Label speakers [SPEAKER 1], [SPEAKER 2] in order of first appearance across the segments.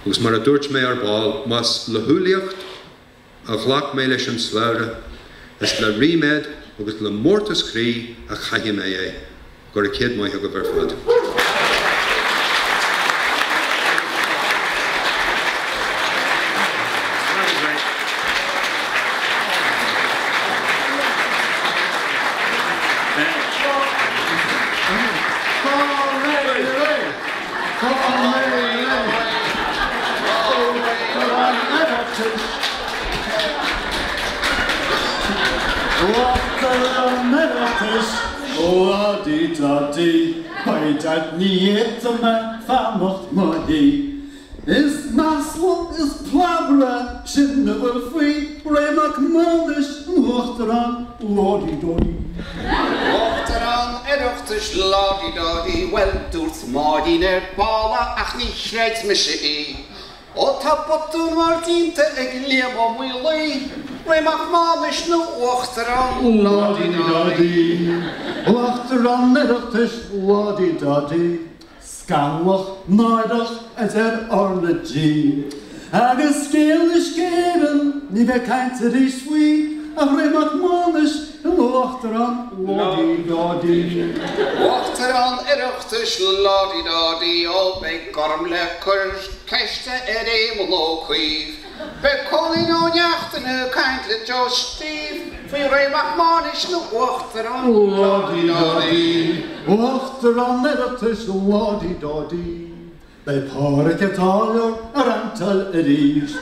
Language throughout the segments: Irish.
[SPEAKER 1] Agus mar a dúirt mé ar ball, mas le húlíocht a ghlach mé leis an sláire, is le riméid agus le mórtas crí a chaithim é, gur a céad maithe go bhar fad.
[SPEAKER 2] Dat niet me vanocht mooi is naslo is plabra shinde wel free remak mondes ochteraan lodi dodi
[SPEAKER 3] ochteraan erochters lodi dodi wel doet modiner pala ach niet schrijft me she o tapotun martinte eglebo willy remak mondes no ochteraan lodi dodi
[SPEAKER 2] ochteraan erochters lodi dodi Scanwach, naidach, as orna G. Agus scale is geben, ni ve kaint er is sweet, a remak monish, en ochteraan, lodi dodi.
[SPEAKER 3] Ochteraan erochters lodi dodi, o be gorm lekker, keste emelo quief. Be koning o jachtene kaint le jo Steve, fi remak monish no ochteraan, lodi dodi.
[SPEAKER 2] Ochteraan erochters lodi dodi. Bij park het alor rantal eris.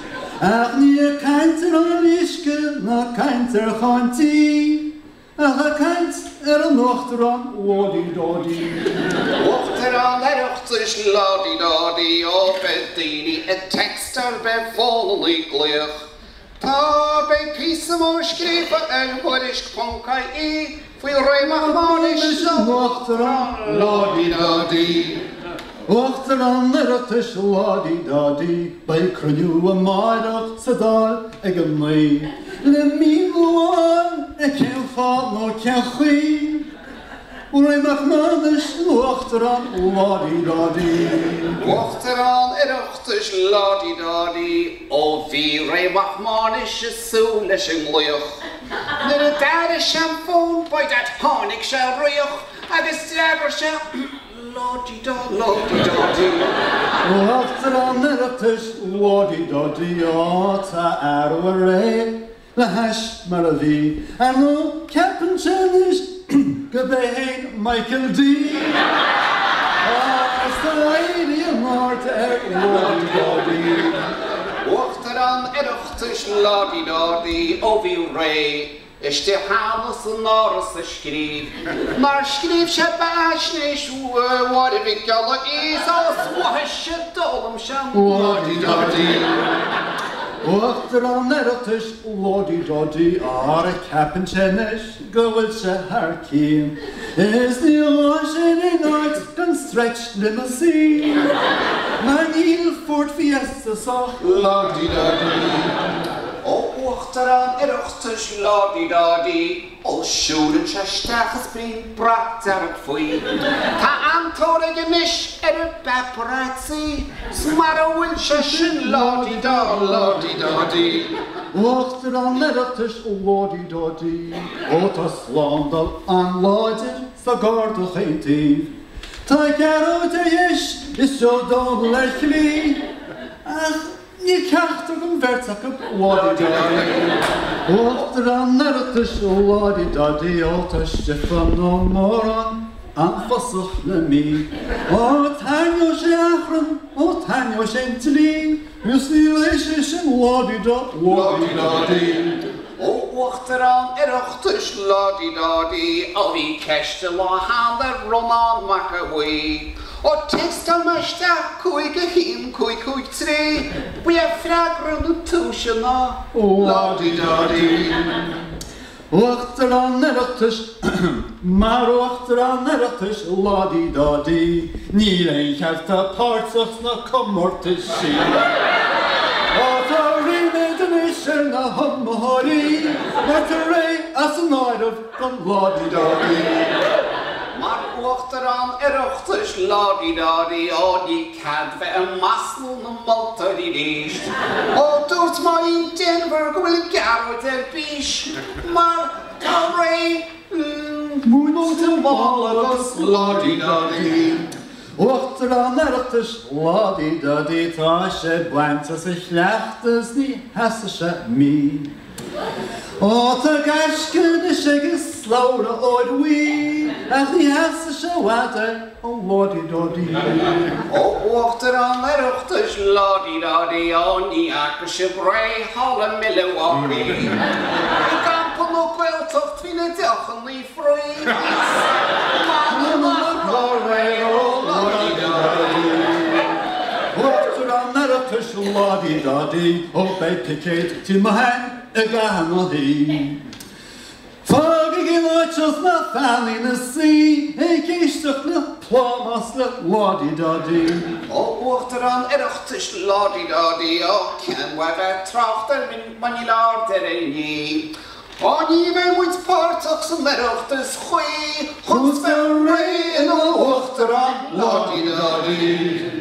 [SPEAKER 2] Ach nie kaint er iske, na kaint er ganti. Ach kaint er ochteraan lodi dodi.
[SPEAKER 3] Ochteraan erochters lodi dodi, o bedini et tekster bevollig glich. Ta bij pisemor schreven en worisk ponkai I, fi remak monish no ochteraan lodi dodi.
[SPEAKER 2] Ochteraan erochters lodi dodi, bij krenu a maidach sadal egen mei. Le mi loan, ken fad no ken chi. Remak monish no ochteraan lodi dodi.
[SPEAKER 3] Ochteraan erochters lodi dodi, o vi remak monish soelish in luch. Nid daar shampoo by dat honig shall rioch, agus drager shall lodi dodi.
[SPEAKER 2] Ochteraan erochters lodi dodi, o ta arware. Le hash mar a vi, en no Captain Chenish, gebeen Michael D. As the lady of Marta lodi dodi.
[SPEAKER 3] Ochteraan erochters lodi dodi, o vi rei. Is de halos en noros a schreef. Maar schreef ze baasnish, wat heb ik alle is, als was je dolem sham lodi dodi.
[SPEAKER 2] Ochteraan erochters lodi dodi, a Captain Chenish, gowel se haar kiem. Is the ocean in night, can stretch limousine. Man il Ford Fiesta so lodi dodi.
[SPEAKER 3] O ochteraan erochters lodi dodi, o sjoelen se stachas brin brak het fui. Ta antore gemisch paparazzi, smara wil se shin lodi dodi.
[SPEAKER 2] Ochteraan erochters lodi dodi, o ta slandal aan lodger, sa gardo geen tief. Ta gero te is zo don lechli. Je krijgt ook een werkzak op lodi dodi. Ochteraan erochters lodi dodi, o ta Stefan no moran. Anfassach le mi. O tanjo se achron, o tanjo se intli. Musli leisje se lodi dodi.
[SPEAKER 3] O ochteraan erochters lodi dodi, o vi keste la handen roman maken we. O tekstal mesta koik him koik tre. We have fragrant tushena lodi dodi.
[SPEAKER 2] Ochteraan erochters, maar ochteraan erochters lodi dodi. Niet een geeft a partsach na komort te zien. Wat a remeden is na hommahori. Wat a rei as a night of lodi dodi.
[SPEAKER 3] Maar wachter aan erochters ladi-dadi, die cadve en masnel na malta die diest. Doet maar in Denver, wil ik garot bish, maar Ray,
[SPEAKER 2] Moet een ballen ladi-dadi. Wachter aan erochters ladi-dadi, tasje blankt as slechtes nie hessische mi. Te gasken de shigges slaughter oid we, ach die hessische water, ladi-dadi.
[SPEAKER 3] wachter aan erochters ladi-dadi, die akkersche brei, halle Milwaukee. Ik kan nog wel toch vinden dagen niet vrij.
[SPEAKER 2] Wachter aan erochters ladi-dadi, bij picket to my hand. Ganadi. Foggy just not found in the sea. Hey, kiestig the plumas the ladi-dadi.
[SPEAKER 3] Wachter aan erochters ladi-dadi, ken waar wij trachten met mijn laarder en je. Nie wij moet paartig zijn erochters goeie. Goed verree en wachter aan ladi-dadi.